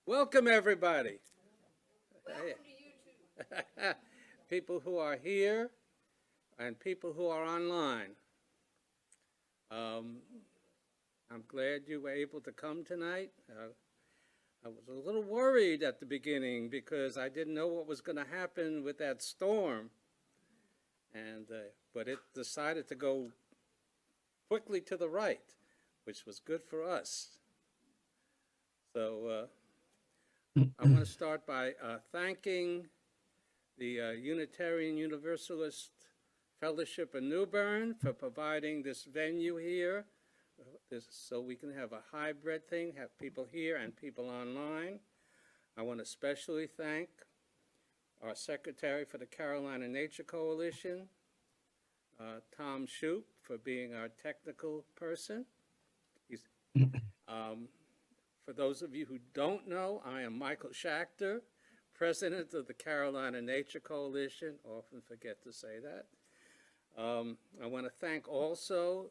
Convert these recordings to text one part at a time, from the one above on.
Welcome, everybody. Welcome to you too. People who are here and people who are online. Um, I'm glad you were able to come tonight. I was a little worried at the beginning because I didn't know what was going to happen with that storm, and but it decided to go quickly to the right, which was good for us. So I want to start by thanking the Unitarian Universalist Fellowship in New Bern for providing this venue here, so we can have a hybrid thing, have people here and people online. I want to especially thank our Secretary for the Carolina Nature Coalition, Tom Shoup, for being our technical person. For those of you who don't know, I am Michael Schachter, president of the Carolina Nature Coalition. Often forget to say that. I want to thank also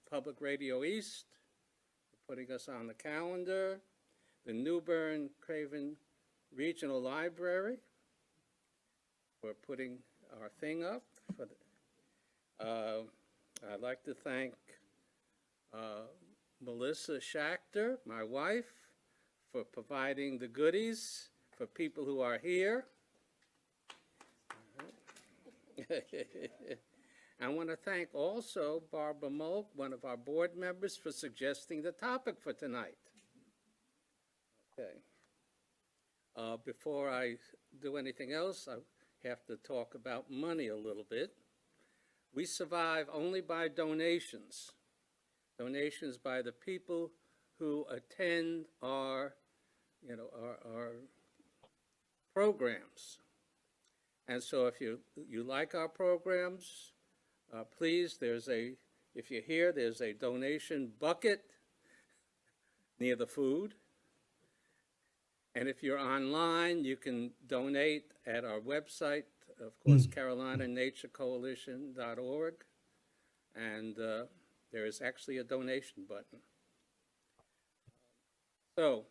Public Radio East for putting us on the calendar, the New Bern Craven Regional Library for putting our thing up. I'd like to thank Melissa Schachter, my wife, for providing the goodies for people who are here. I want to thank also Barbara Mulk, one of our board members, for suggesting the topic for tonight. Okay. Before I do anything else, I have to talk about money a little bit. We survive only by donations. Donations by the people who attend our programs. And so if you like our programs, please, if you're here, there's a donation bucket near the food. And if you're online, you can donate at our website, of course, carolinanaturecoalition.org. And there is actually a donation button. So,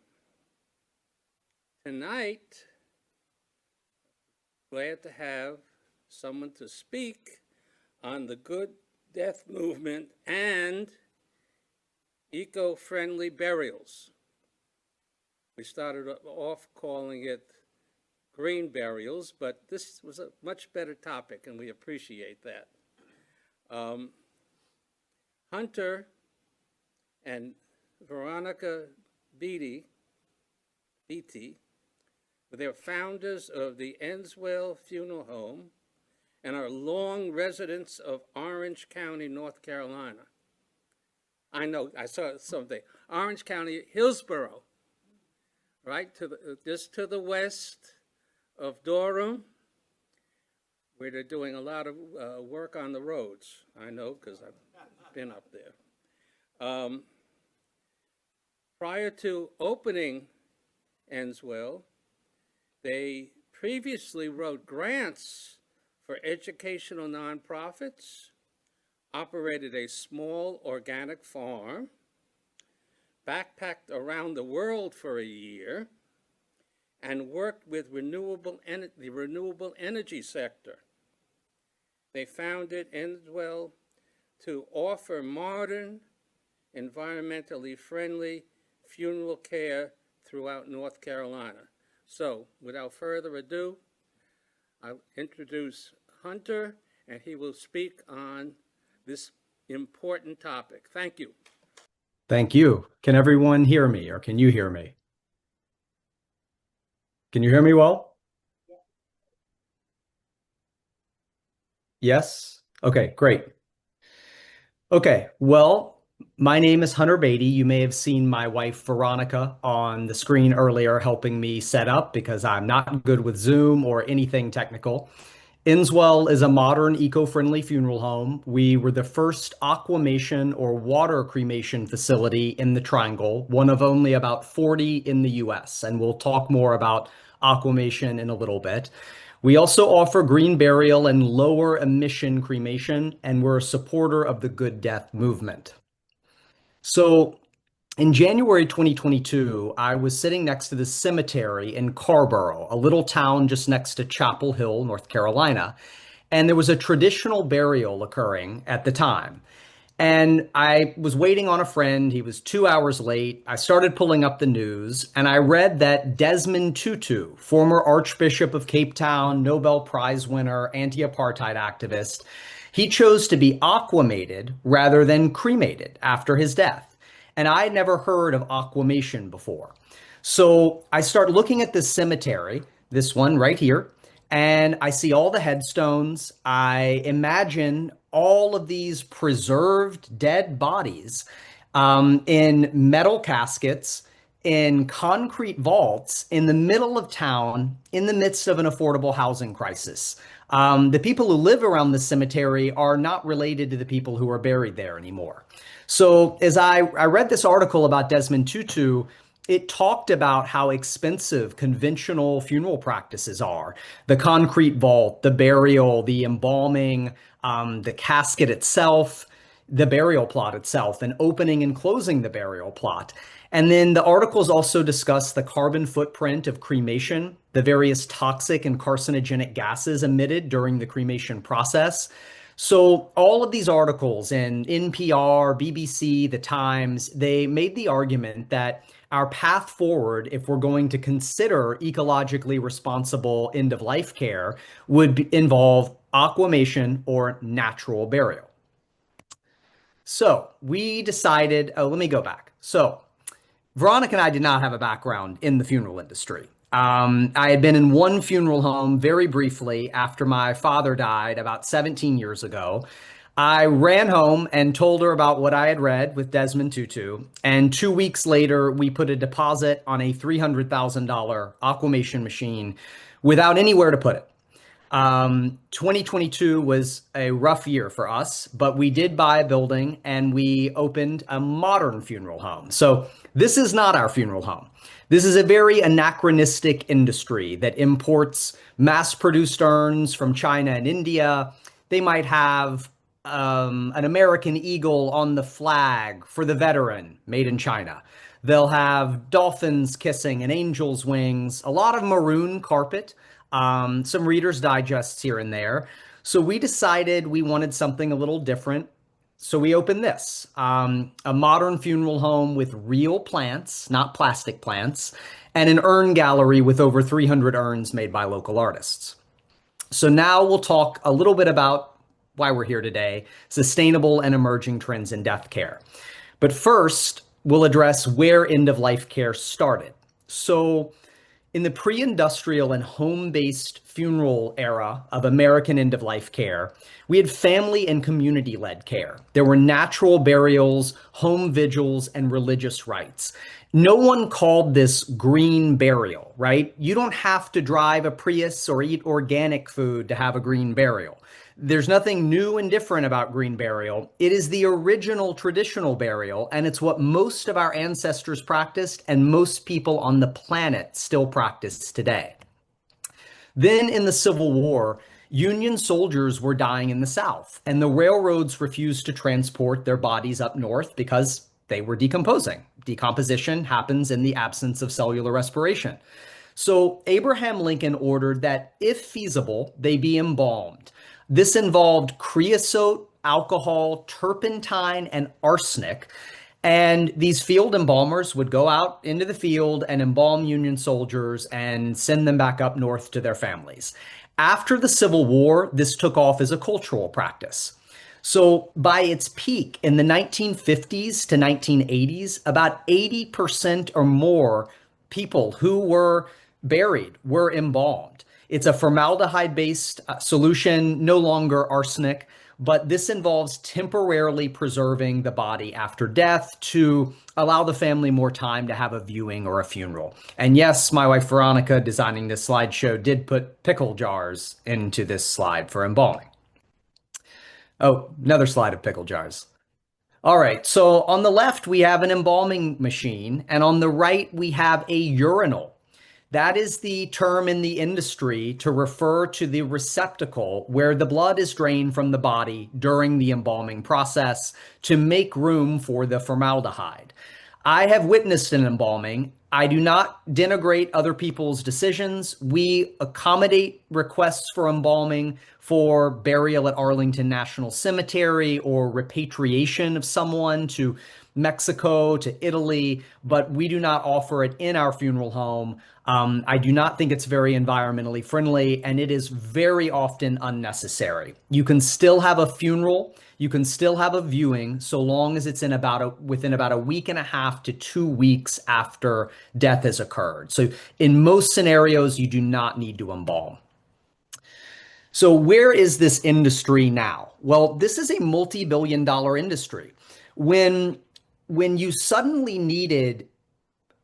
tonight, glad to have someone to speak on the good death movement and eco-friendly burials. We started off calling it green burials, but this was a much better topic, and we appreciate that. Hunter and Veronica Beattie, they're founders of the Endswell Funeral Home and are long residents of Orange County, North Carolina. I know, I saw something. Orange County, Hillsborough, right, just to the west of Durham, where they're doing a lot of work on the roads. I know, because I've been up there. Prior to opening Endswell, they previously wrote grants for educational nonprofits, operated a small organic farm, backpacked around the world for a year, and worked with the renewable energy sector. They founded Endswell to offer modern, environmentally friendly funeral care throughout North Carolina. So, without further ado, I'll introduce Hunter, and he will speak on this important topic. Thank you. Thank you. Can everyone hear me, or can you hear me? Can you hear me well? Yes? Okay, great. Okay, well, my name is Hunter Beattie. You may have seen my wife Veronica on the screen earlier helping me set up because I'm not good with Zoom or anything technical. Endswell is a modern, eco-friendly funeral home. We were the first aquamation or water cremation facility in the Triangle, one of only about 40 in the US, and we'll talk more about aquamation in a little bit. We also offer green burial and lower emission cremation, and we're a supporter of the Good Death movement. So In January 2022, I was sitting next to the cemetery in Carborough, a little town just next to Chapel Hill, North Carolina, and there was a traditional burial occurring at the time. And I was waiting on a friend. He was 2 hours late. I started pulling up the news and I read that Desmond Tutu, former Archbishop of Cape Town, Nobel Prize winner, anti-apartheid activist, he chose to be aquamated rather than cremated after his death. And I had never heard of aquamation before. So I start looking at this cemetery, this one right here, and I see all the headstones. I imagine all of these preserved dead bodies in metal caskets, in concrete vaults, in the middle of town, in the midst of an affordable housing crisis. The people who live around the cemetery are not related to the people who are buried there anymore. So as I read this article about Desmond Tutu, it talked about how expensive conventional funeral practices are. The concrete vault, the burial, the embalming, the casket itself, the burial plot itself, and opening and closing the burial plot. And then the articles also discuss the carbon footprint of cremation, the various toxic and carcinogenic gases emitted during the cremation process. So all of these articles in NPR, BBC, The Times, they made the argument that our path forward, if we're going to consider ecologically responsible end of life care, would involve aquamation or natural burial. So we decided, oh, let me go back. So Veronica and I did not have a background in the funeral industry. I had been in one funeral home very briefly after my father died about 17 years ago. I ran home and told her about what I had read with Desmond Tutu. And 2 weeks later, we put a deposit on a $300,000 aquamation machine without anywhere to put it. 2022 was a rough year for us, but we did buy a building and we opened a modern funeral home. So this is not our funeral home. This is a very anachronistic industry that imports mass-produced urns from China and India. They might have an American eagle on the flag for the veteran, made in China. They'll have dolphins kissing and angels' wings, a lot of maroon carpet, some Reader's Digests here and there. So we decided we wanted something a little different. So we opened this, a modern funeral home with real plants, not plastic plants, and an urn gallery with over 300 urns made by local artists. So now we'll talk a little bit about why we're here today, sustainable and emerging trends in death care. But first, we'll address where end-of-life care started. So in the pre-industrial and home-based funeral era of American end-of-life care, we had family and community-led care. There were natural burials, home vigils, and religious rites. No one called this green burial, right? You don't have to drive a Prius or eat organic food to have a green burial. There's nothing new and different about green burial. It is the original traditional burial, and it's what most of our ancestors practiced and most people on the planet still practice today. Then in the Civil War, Union soldiers were dying in the South, and the railroads refused to transport their bodies up north because they were decomposing. Decomposition happens in the absence of cellular respiration. So Abraham Lincoln ordered that, if feasible, they be embalmed. This involved creosote, alcohol, turpentine, and arsenic. And these field embalmers would go out into the field and embalm Union soldiers and send them back up north to their families. After the Civil War, this took off as a cultural practice. So by its peak in the 1950s to 1980s, about 80% or more people who were buried were embalmed. It's a formaldehyde-based solution, no longer arsenic, but this involves temporarily preserving the body after death to allow the family more time to have a viewing or a funeral. And yes, my wife Veronica, designing this slideshow, did put pickle jars into this slide for embalming. Oh, another slide of pickle jars. All right, so on the left, we have an embalming machine, and on the right, we have a urinal. That is the term in the industry to refer to the receptacle where the blood is drained from the body during the embalming process to make room for the formaldehyde. I have witnessed an embalming. I do not denigrate other people's decisions. We accommodate requests for embalming for burial at Arlington National Cemetery or repatriation of someone to Mexico, to Italy, but we do not offer it in our funeral home. I do not think it's very environmentally friendly, and it is very often unnecessary. You can still have a funeral, you can still have a viewing, so long as it's within about a week and a half to 2 weeks after death has occurred. So in most scenarios, you do not need to embalm. So where is this industry now? Well, this is a multi-billion-dollar industry. When when you suddenly needed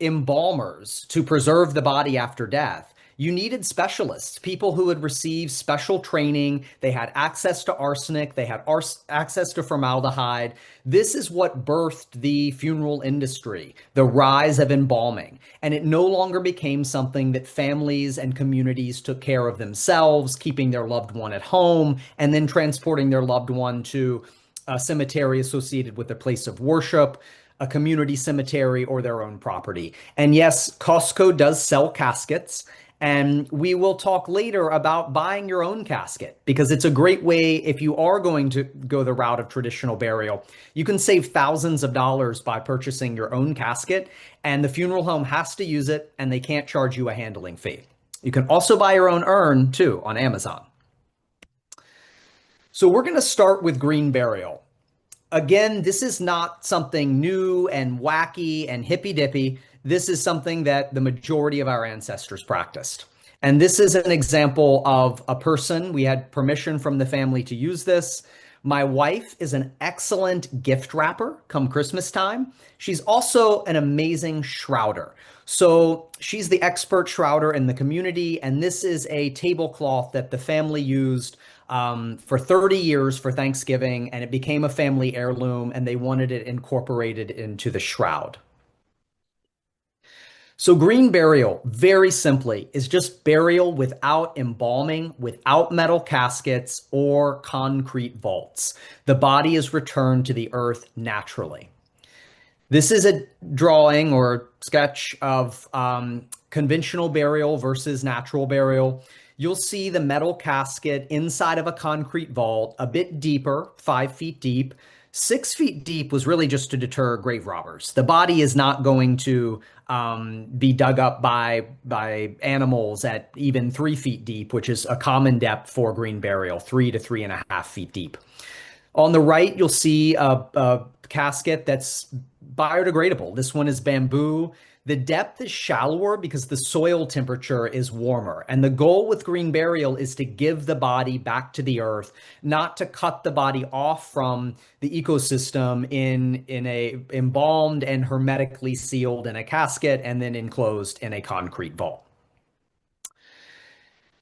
embalmers to preserve the body after death, you needed specialists, people who had received special training. They had access to arsenic, they had access to formaldehyde. This is what birthed the funeral industry, the rise of embalming. And it no longer became something that families and communities took care of themselves, keeping their loved one at home and then transporting their loved one to a cemetery associated with a place of worship, a community cemetery, or their own property. And yes, Costco does sell caskets. And we will talk later about buying your own casket because it's a great way if you are going to go the route of traditional burial. You can save thousands of dollars by purchasing your own casket, and the funeral home has to use it and they can't charge you a handling fee. You can also buy your own urn too on Amazon. So we're going to start with green burial. Again, this is not something new and wacky and hippy dippy. This is something that the majority of our ancestors practiced. And this is an example of a person. We had permission from the family to use this. My wife is an excellent gift wrapper come Christmas time. She's also an amazing shrouder. So she's the expert shrouder in the community. And this is a tablecloth that the family used for 30 years for Thanksgiving, and it became a family heirloom, and they wanted it incorporated into the shroud. So green burial, very simply, is just burial without embalming, without metal caskets or concrete vaults. The body is returned to the earth naturally. This is a drawing or sketch of conventional burial versus natural burial. You'll see the metal casket inside of a concrete vault, a bit deeper, 5 feet deep. 6 feet deep was really just to deter grave robbers. The body is not going to be dug up by animals at even 3 feet deep, which is a common depth for green burial, 3 to 3.5 feet deep. On the right, you'll see a casket that's biodegradable. This one is bamboo. The depth is shallower because the soil temperature is warmer. And the goal with green burial is to give the body back to the earth, not to cut the body off from the ecosystem in a embalmed and hermetically sealed in a casket and then enclosed in a concrete vault.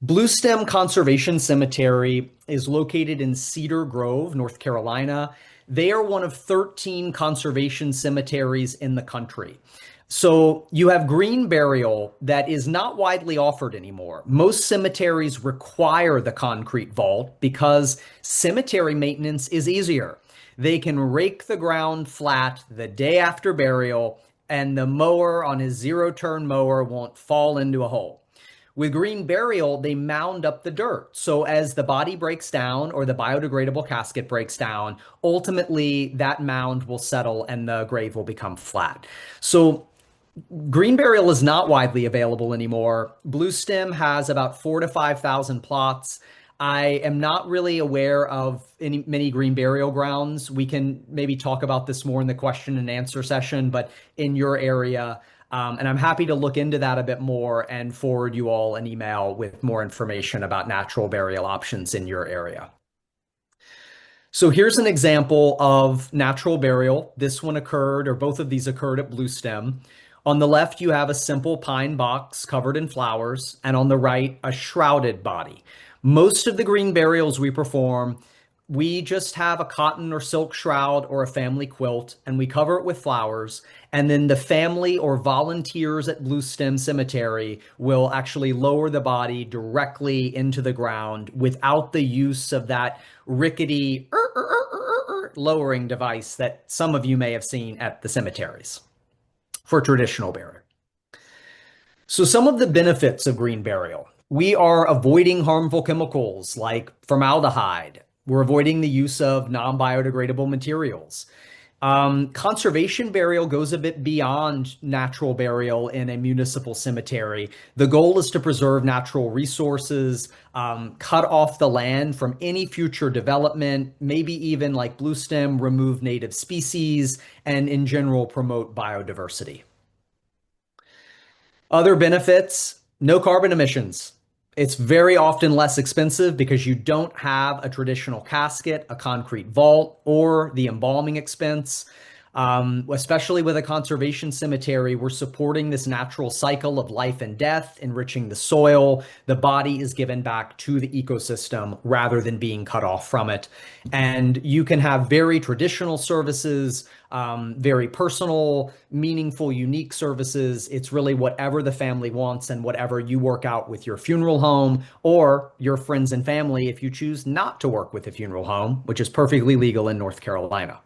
Bluestem Conservation Cemetery is located in Cedar Grove, North Carolina. They are one of 13 conservation cemeteries in the country. So you have green burial that is not widely offered anymore. Most cemeteries require the concrete vault because cemetery maintenance is easier. They can rake the ground flat the day after burial, and the mower on his zero-turn mower won't fall into a hole. With green burial, they mound up the dirt. So as the body breaks down or the biodegradable casket breaks down, ultimately that mound will settle and the grave will become flat. So green burial is not widely available anymore. Bluestem has about 4,000 to 5,000 plots. I am not really aware of many green burial grounds. We can maybe talk about this more in the question and answer session, but in your area, and I'm happy to look into that a bit more and forward you all an email with more information about natural burial options in your area. So here's an example of natural burial. This one occurred, or both of these occurred at Bluestem. On the left, you have a simple pine box covered in flowers, and on the right, a shrouded body. Most of the green burials we perform, we just have a cotton or silk shroud or a family quilt, and we cover it with flowers. And then the family or volunteers at Bluestem Cemetery will actually lower the body directly into the ground without the use of that rickety lowering device that some of you may have seen at the cemeteries. for traditional burial. So some of the benefits of green burial. We are avoiding harmful chemicals like formaldehyde. We're avoiding the use of non-biodegradable materials. Conservation burial goes a bit beyond natural burial in a municipal cemetery. The goal is to preserve natural resources, cut off the land from any future development, maybe even like blue stem, remove native species, and in general promote biodiversity. Other benefits, no carbon emissions. It's very often less expensive because you don't have a traditional casket, a concrete vault, or the embalming expense. Especially with a conservation cemetery, we're supporting this natural cycle of life and death, enriching the soil. The body is given back to the ecosystem rather than being cut off from it. And you can have very traditional services, very personal, meaningful, unique services. It's really whatever the family wants and whatever you work out with your funeral home or your friends and family if you choose not to work with a funeral home, which is perfectly legal in North Carolina.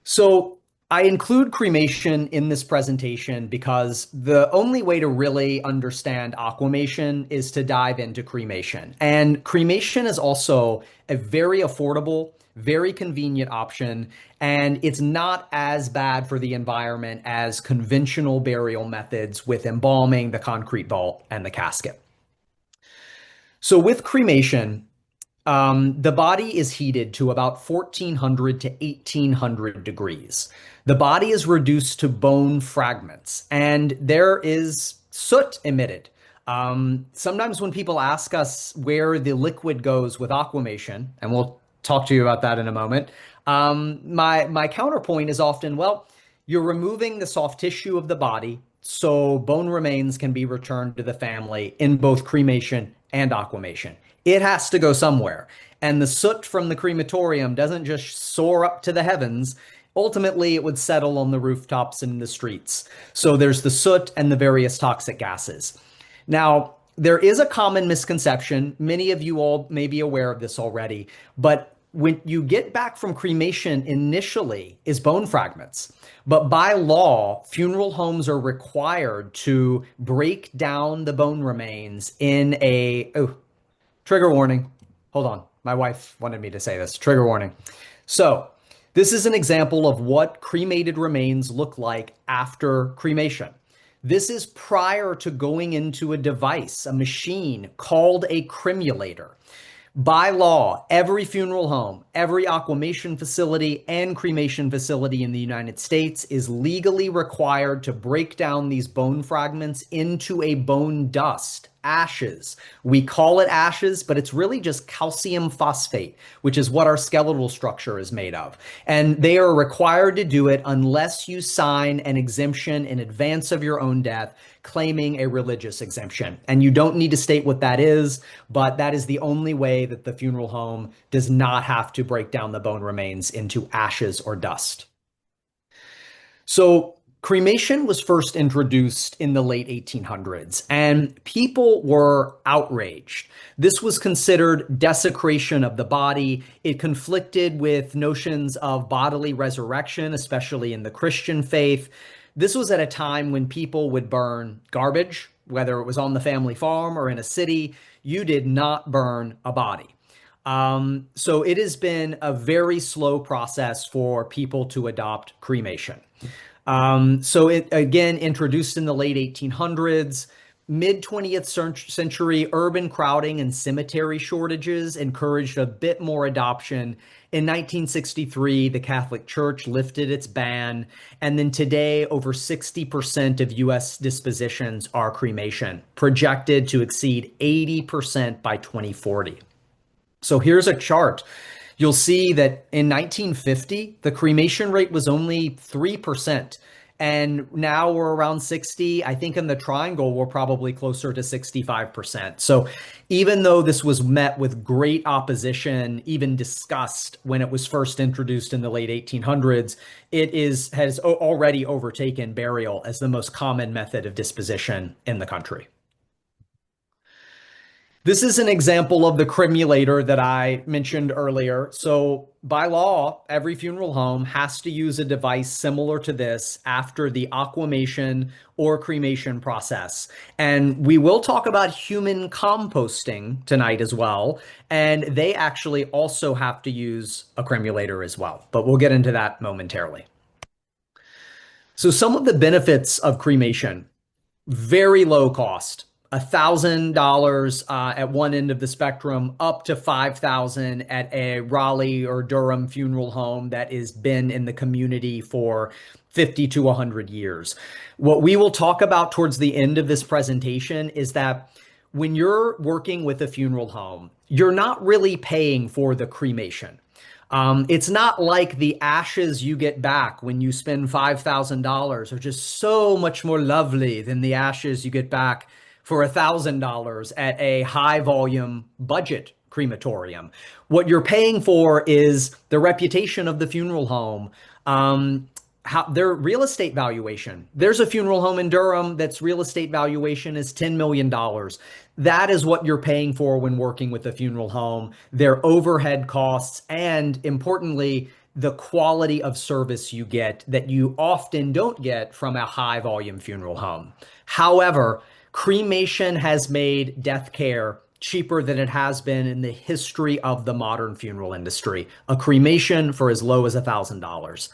So I include cremation in this presentation because the only way to really understand aquamation is to dive into cremation. And cremation is also a very affordable, very convenient option, and it's not as bad for the environment as conventional burial methods with embalming, the concrete vault, and the casket. So with cremation, the body is heated to about 1400 to 1800 degrees. The body is reduced to bone fragments, and there is soot emitted. Sometimes when people ask us where the liquid goes with aquamation, and we'll talk to you about that in a moment, my counterpoint is often, well, you're removing the soft tissue of the body, so bone remains can be returned to the family in both cremation and aquamation. It has to go somewhere. And the soot from the crematorium doesn't just soar up to the heavens. Ultimately, it would settle on the rooftops and the streets. So there's the soot and the various toxic gases. Now, there is a common misconception. Many of you all may be aware of this already, but when you get back from cremation initially is bone fragments. But by law, funeral homes are required to break down the bone remains in a, trigger warning. Hold on. My wife wanted me to say this. Trigger warning. So, this is an example of what cremated remains look like after cremation. This is prior to going into a device, a machine called a cremulator. By law, every funeral home, every aquamation facility, and cremation facility in the United States is legally required to break down these bone fragments into a bone dust, ashes. We call it ashes, but it's really just calcium phosphate, which is what our skeletal structure is made of. And they are required to do it unless you sign an exemption in advance of your own death, claiming a religious exemption. And you don't need to state what that is, but that is the only way that the funeral home does not have to break down the bone remains into ashes or dust. So cremation was first introduced in the late 1800s, and people were outraged. This was considered desecration of the body. It conflicted with notions of bodily resurrection, especially in the Christian faith. This was at a time when people would burn garbage, whether it was on the family farm or in a city. You did not burn a body. So it has been a very slow process for people to adopt cremation. So it again introduced in the late 1800s. Mid 20th century, urban crowding and cemetery shortages encouraged a bit more adoption. In 1963, the Catholic Church lifted its ban, and then today, over 60% of U.S. dispositions are cremation, projected to exceed 80% by 2040. So here's a chart. You'll see that in 1950, the cremation rate was only 3%. And now we're around 60. I think in the triangle, we're probably closer to 65%. So even though this was met with great opposition, even disgust when it was first introduced in the late 1800s, has already overtaken burial as the most common method of disposition in the country. This is an example of the cremulator that I mentioned earlier. So by law, every funeral home has to use a device similar to this after the aquamation or cremation process. And we will talk about human composting tonight as well. And they actually also have to use a cremulator as well. But we'll get into that momentarily. So, some of the benefits of cremation: very low cost. $1,000 at one end of the spectrum, up to 5,000 at a Raleigh or Durham funeral home that has been in the community for 50 to 100 years. What we will talk about towards the end of this presentation is that when you're working with a funeral home, you're not really paying for the cremation. It's not like the ashes you get back when you spend $5,000 are just so much more lovely than the ashes you get back for $1,000 at a high volume budget crematorium. What you're paying for is the reputation of the funeral home, their real estate valuation. There's a funeral home in Durham that's real estate valuation is $10 million. That is what you're paying for when working with a funeral home, their overhead costs, and importantly, the quality of service you get that you often don't get from a high volume funeral home. However, cremation has made death care cheaper than it has been in the history of the modern funeral industry. A cremation for as low as $1,000.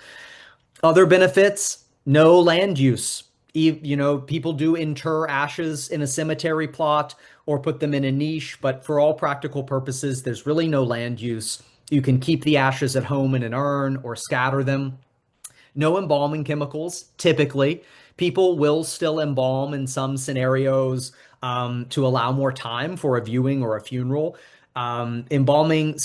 Other benefits: no land use. People do inter ashes in a cemetery plot or put them in a niche, but for all practical purposes, there's really no land use. You can keep the ashes at home in an urn or scatter them. No embalming chemicals, typically. People will still embalm in some scenarios to allow more time for a viewing or a funeral. Embalming,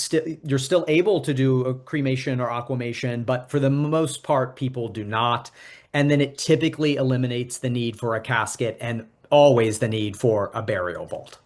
you're still able to do a cremation or aquamation, but for the most part, people do not. And then it typically eliminates the need for a casket and always the need for a burial vault.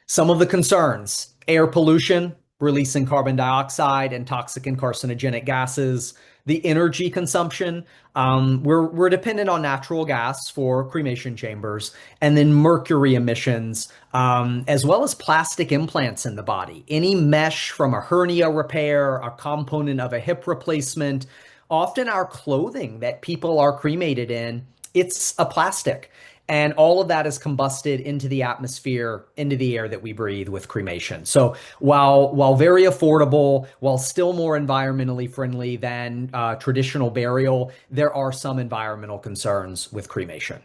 Some of the concerns: air pollution, releasing carbon dioxide and toxic and carcinogenic gases. The energy consumption, we're dependent on natural gas for cremation chambers, and then mercury emissions, as well as plastic implants in the body. Any mesh from a hernia repair, a component of a hip replacement, often our clothing that people are cremated in, it's a plastic. And all of that is combusted into the atmosphere, into the air that we breathe with cremation. So while very affordable, while still more environmentally friendly than traditional burial, there are some environmental concerns with cremation.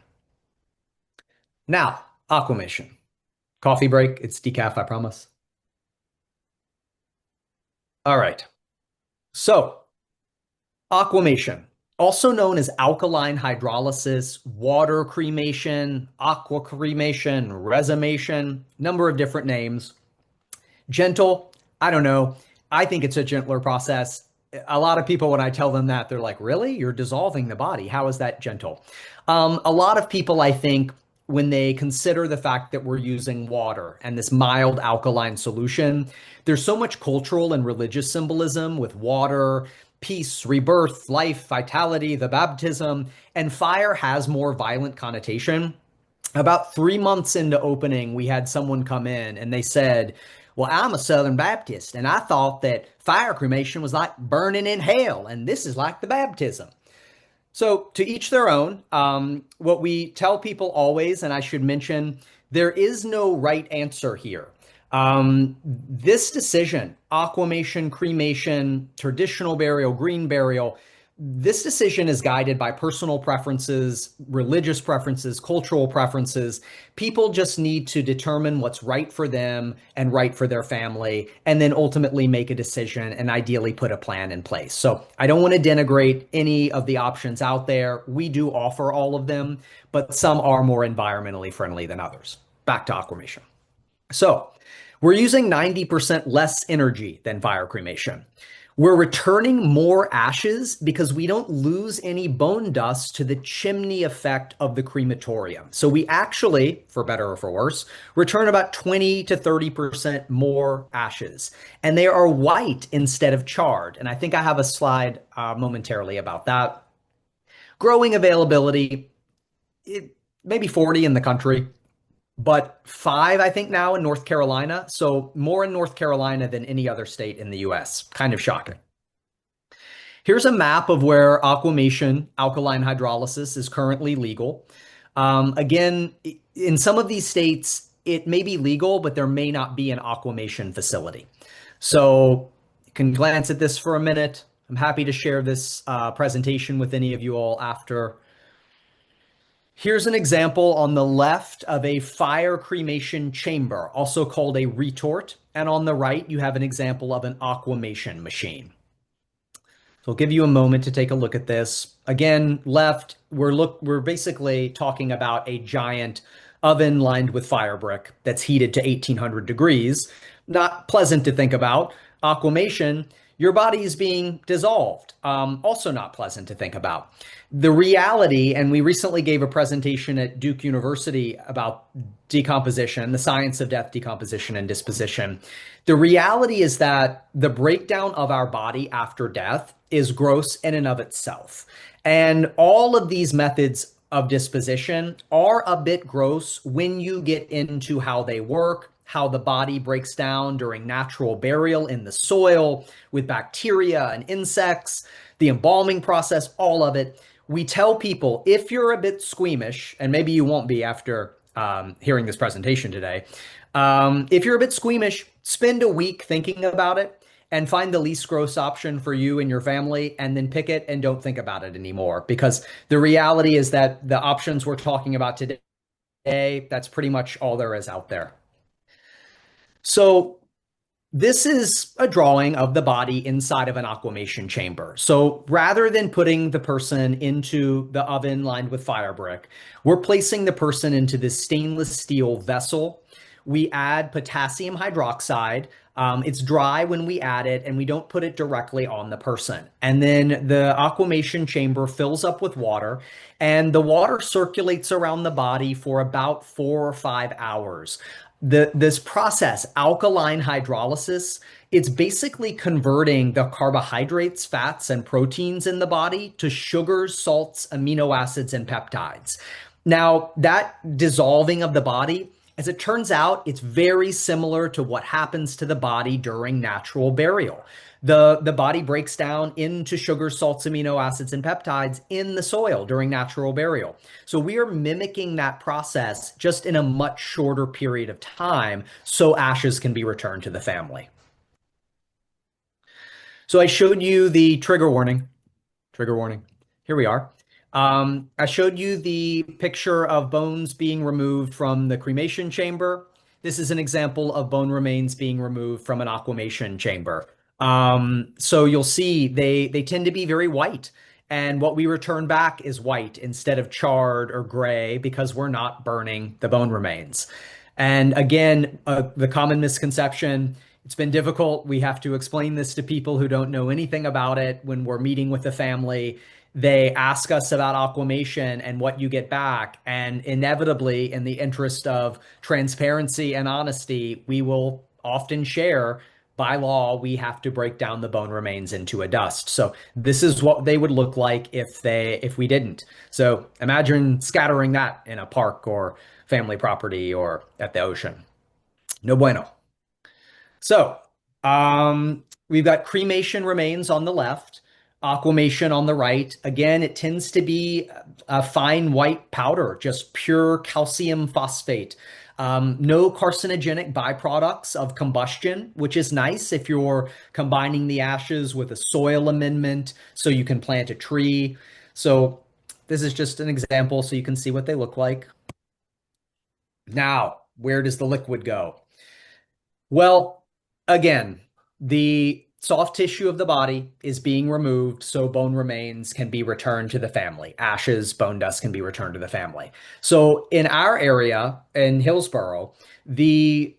Now, aquamation. Coffee break. It's decaf, I promise. All right. So, aquamation, also known as alkaline hydrolysis, water cremation, aqua cremation, resumation, number of different names. Gentle, I don't know. I think it's a gentler process. A lot of people, when I tell them that, they're like, really? You're dissolving the body. How is that gentle? A lot of people, I think, when they consider the fact that we're using water and this mild alkaline solution, there's so much cultural and religious symbolism with water: peace, rebirth, life, vitality, the baptism, and fire has more violent connotation. About 3 months into opening, we had someone come in and they said, well, I'm a Southern Baptist and I thought that fire cremation was like burning in hell and this is like the baptism. So to each their own. What we tell people always, and I should mention, there is no right answer here. This decision, aquamation, cremation, traditional burial, green burial, this decision is guided by personal preferences, religious preferences, cultural preferences. People just need to determine what's right for them and right for their family, and then ultimately make a decision and ideally put a plan in place. So I don't want to denigrate any of the options out there. We do offer all of them, but some are more environmentally friendly than others. Back to aquamation. So we're using 90% less energy than fire cremation. We're returning more ashes because we don't lose any bone dust to the chimney effect of the crematorium. So we actually, for better or for worse, return about 20 to 30% more ashes. And they are white instead of charred. And I think I have a slide momentarily about that. Growing availability, maybe 40 in the country. but 5, I think, now in North Carolina. So more in North Carolina than any other state in the US. Kind of shocking. Here's a map of where aquamation, alkaline hydrolysis, is currently legal. Again, in some of these states, it may be legal, but there may not be an aquamation facility. So you can glance at this for a minute. I'm happy to share this presentation with any of you all after. Here's an example on the left of a fire cremation chamber, also called a retort. And on the right, you have an example of an aquamation machine. So I'll give you a moment to take a look at this. Again, left, we're basically talking about a giant oven lined with fire brick that's heated to 1800 degrees. Not pleasant to think about. Aquamation, your body is being dissolved. Also not pleasant to think about. The reality, and we recently gave a presentation at Duke University about decomposition, the science of death, decomposition, and disposition. The reality is that the breakdown of our body after death is gross in and of itself. And all of these methods of disposition are a bit gross when you get into how they work, how the body breaks down during natural burial in the soil with bacteria and insects, the embalming process, all of it. We tell people, if you're a bit squeamish, and maybe you won't be after hearing this presentation today, if you're a bit squeamish, spend a week thinking about it and find the least gross option for you and your family, and then pick it and don't think about it anymore. Because the reality is that the options we're talking about today, that's pretty much all there is out there. So this is a drawing of the body inside of an aquamation chamber. So rather than putting the person into the oven lined with fire brick, we're placing the person into this stainless steel vessel. We add potassium hydroxide. It's dry when we add it, and we don't put it directly on the person. And then the aquamation chamber fills up with water, and the water circulates around the body for about 4 or 5 hours. This process, alkaline hydrolysis, it's basically converting the carbohydrates, fats, and proteins in the body to sugars, salts, amino acids, and peptides. Now, that dissolving of the body, as it turns out, it's very similar to what happens to the body during natural burial. The body breaks down into sugars, salts, amino acids, and peptides in the soil during natural burial. So we are mimicking that process just in a much shorter period of time so ashes can be returned to the family. So I showed you the trigger warning. Trigger warning. Here we are. I showed you the picture of bones being removed from the cremation chamber. This is an example of bone remains being removed from an aquamation chamber. So you'll see they tend to be very white. And what we return back is white instead of charred or gray because we're not burning the bone remains. And again, the common misconception, it's been difficult. We have to explain this to people who don't know anything about it when we're meeting with the family. They ask us about aquamation and what you get back. And inevitably, in the interest of transparency and honesty, we will often share by law, we have to break down the bone remains into a dust. So this is what they would look like if we didn't. So imagine scattering that in a park or family property or at the ocean. No bueno. So we've got cremation remains on the left, aquamation on the right. Again, it tends to be a fine white powder, just pure calcium phosphate. No carcinogenic byproducts of combustion, which is nice if you're combining the ashes with a soil amendment so you can plant a tree. So this is just an example so you can see what they look like. Now, where does the liquid go? Well, again, the soft tissue of the body is being removed so bone remains can be returned to the family. Ashes, bone dust can be returned to the family. So in our area in Hillsborough, the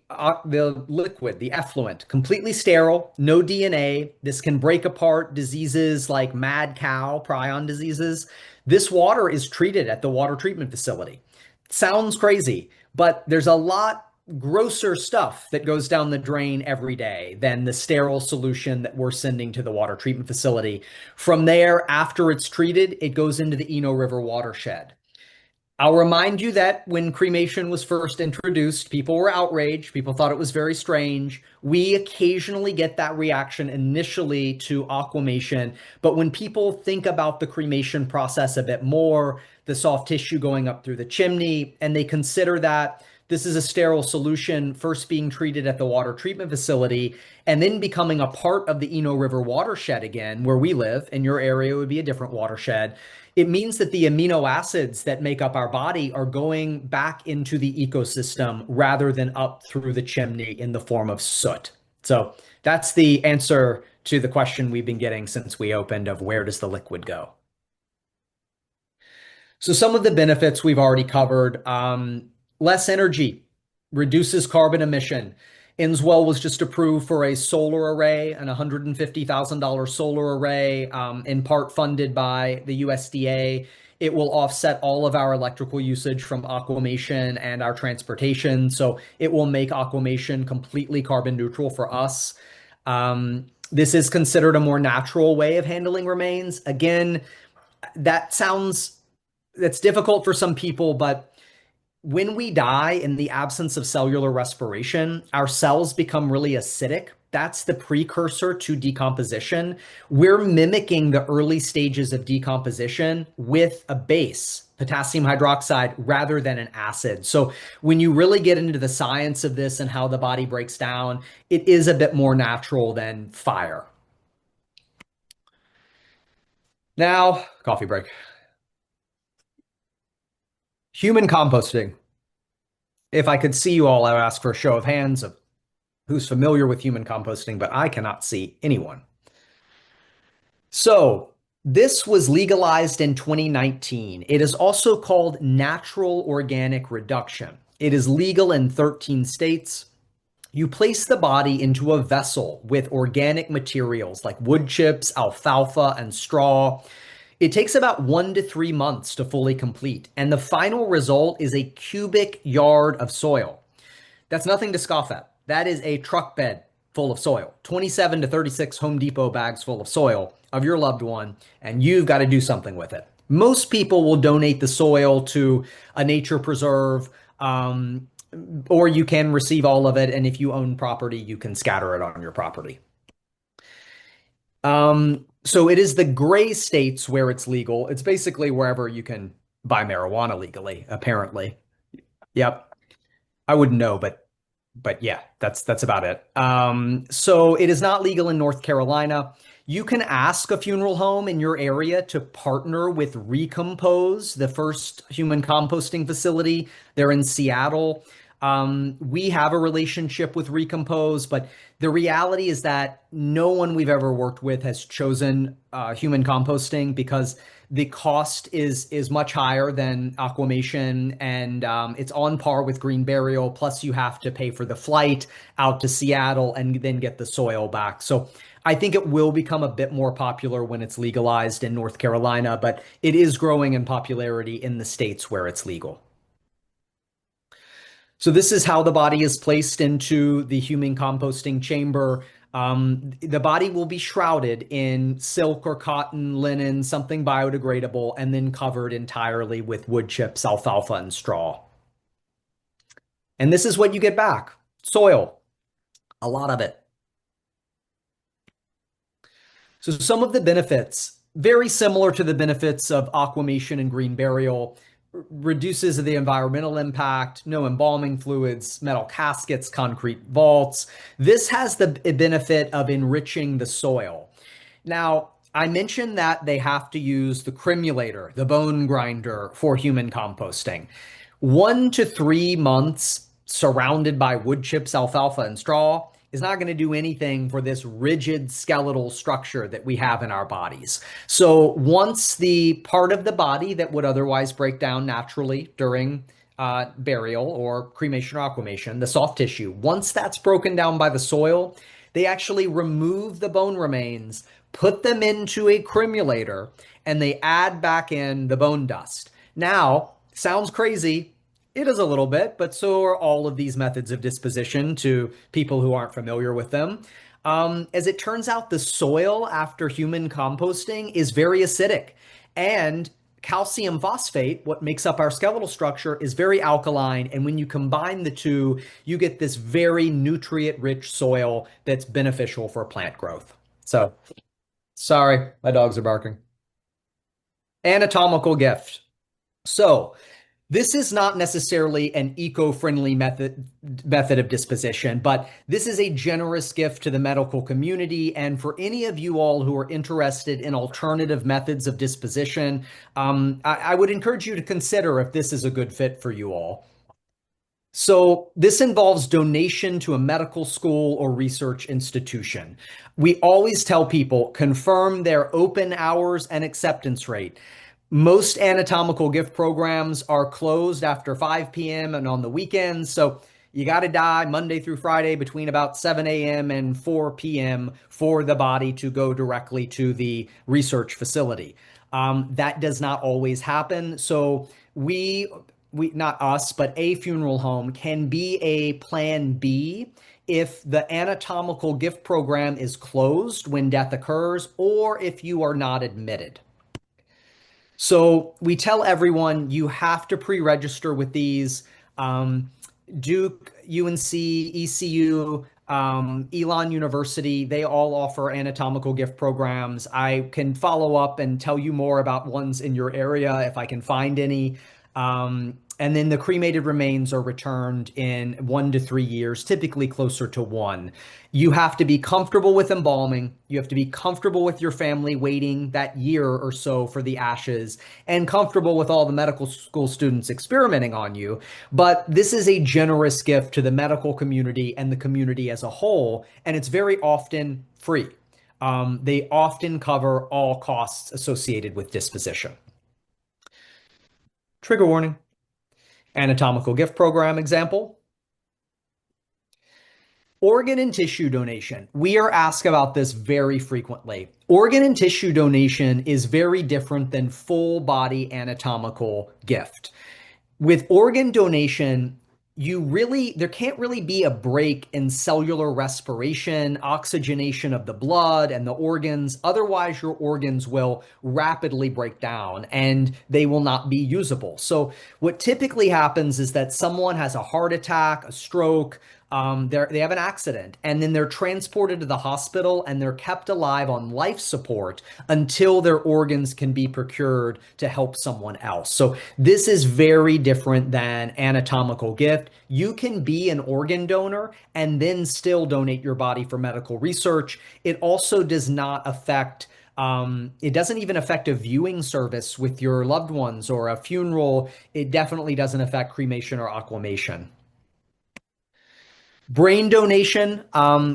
liquid, the effluent, completely sterile, no DNA. This can break apart diseases like mad cow, prion diseases. This water is treated at the water treatment facility. Sounds crazy, but there's a lot grosser stuff that goes down the drain every day than the sterile solution that we're sending to the water treatment facility. From there, after it's treated, it goes into the Eno River watershed. I'll remind you that when cremation was first introduced, people were outraged. People thought it was very strange. We occasionally get that reaction initially to aquamation, but when people think about the cremation process a bit more, the soft tissue going up through the chimney, and they consider that this is a sterile solution first being treated at the water treatment facility and then becoming a part of the Eno River watershed again, where we live. In your area, it would be a different watershed. It means that the amino acids that make up our body are going back into the ecosystem rather than up through the chimney in the form of soot. So that's the answer to the question we've been getting since we opened of where does the liquid go? So some of the benefits we've already covered. Less energy, reduces carbon emission. Endswell was just approved for a solar array, an $150,000 solar array, in part funded by the USDA. It will offset all of our electrical usage from aquamation and our transportation. So it will make aquamation completely carbon neutral for us. This is considered a more natural way of handling remains. Again, that sounds that's difficult for some people, but when we die in the absence of cellular respiration, our cells become really acidic. That's the precursor to decomposition. We're mimicking the early stages of decomposition with a base, potassium hydroxide, rather than an acid. So when you really get into the science of this and how the body breaks down, it is a bit more natural than fire. Now, coffee break. Human composting. If I could see you all, I would ask for a show of hands of who's familiar with human composting, but I cannot see anyone. So this was legalized in 2019. It is also called natural organic reduction. It is legal in 13 states. You place the body into a vessel with organic materials like wood chips, alfalfa, and straw. It takes about 1 to 3 months to fully complete, and the final result is a cubic yard of soil. That's nothing to scoff at. That is a truck bed full of soil, 27 to 36 Home Depot bags full of soil of your loved one, and you've got to do something with it. Most people will donate the soil to a nature preserve, or you can receive all of it, and if you own property, you can scatter it on your property. So it is the gray states where it's legal. It's basically wherever you can buy marijuana legally, apparently. Yep. I wouldn't know, but yeah, that's about it. So it is not legal in North Carolina. You can ask a funeral home in your area to partner with Recompose, the first human composting facility. They're in Seattle. We have a relationship with Recompose, but the reality is that no one we've ever worked with has chosen human composting because the cost is much higher than aquamation, and it's on par with green burial. Plus, you have to pay for the flight out to Seattle and then get the soil back. So I think it will become a bit more popular when it's legalized in North Carolina, but it is growing in popularity in the states where it's legal. So this is how the body is placed into the human composting chamber. The body will be shrouded in silk or cotton, linen, something biodegradable, and then covered entirely with wood chips, alfalfa, and straw. And this is what you get back: soil, a lot of it. So some of the benefits, very similar to the benefits of aquamation and green burial, reduces the environmental impact, no embalming fluids, metal caskets, concrete vaults. This has the benefit of enriching the soil. Now, I mentioned that they have to use the cremulator, the bone grinder, for human composting. 1 to 3 months surrounded by wood chips, alfalfa, and straw is not going to do anything for this rigid skeletal structure that we have in our bodies. So once the part of the body that would otherwise break down naturally during burial or cremation or aquamation, the soft tissue, once that's broken down by the soil, they actually remove the bone remains, put them into a cremulator, and they add back in the bone dust. Now, sounds crazy. It is a little bit, but so are all of these methods of disposition to people who aren't familiar with them. As it turns out, the soil after human composting is very acidic. And calcium phosphate, what makes up our skeletal structure, is very alkaline. And when you combine the two, you get this very nutrient-rich soil that's beneficial for plant growth. So, sorry, my dogs are barking. Anatomical gift. So, this is not necessarily an eco-friendly method of disposition, but this is a generous gift to the medical community. And for any of you all who are interested in alternative methods of disposition, I would encourage you to consider if this is a good fit for you all. So this involves donation to a medical school or research institution. We always tell people confirm their open hours and acceptance rate. Most anatomical gift programs are closed after 5 p.m. and on the weekends. So you got to die Monday through Friday between about 7 a.m. and 4 p.m. for the body to go directly to the research facility. That does not always happen. So we not us, but a funeral home can be a plan B if the anatomical gift program is closed when death occurs or if you are not admitted. So we tell everyone you have to pre-register with these. Duke, UNC, ECU, Elon University, they all offer anatomical gift programs. I can follow up and tell you more about ones in your area if I can find any. And then the cremated remains are returned in 1 to 3 years, typically closer to one. You have to be comfortable with embalming. You have to be comfortable with your family waiting that year or so for the ashes and comfortable with all the medical school students experimenting on you. But this is a generous gift to the medical community and the community as a whole, and it's very often free. They often cover all costs associated with disposition. Trigger warning. Anatomical gift program example. Organ and tissue donation. We are asked about this very frequently. Organ and tissue donation is very different than full body anatomical gift. With organ donation, there can't really be a break in cellular respiration, oxygenation of the blood and the organs. Otherwise, your organs will rapidly break down and they will not be usable. So what typically happens is that someone has a heart attack, a stroke, they have an accident, and then they're transported to the hospital and they're kept alive on life support until their organs can be procured to help someone else. So this is very different than anatomical gift. You can be an organ donor and then still donate your body for medical research. It also does not affect it doesn't even affect a viewing service with your loved ones or a funeral. It definitely doesn't affect cremation or aquamation. Brain donation.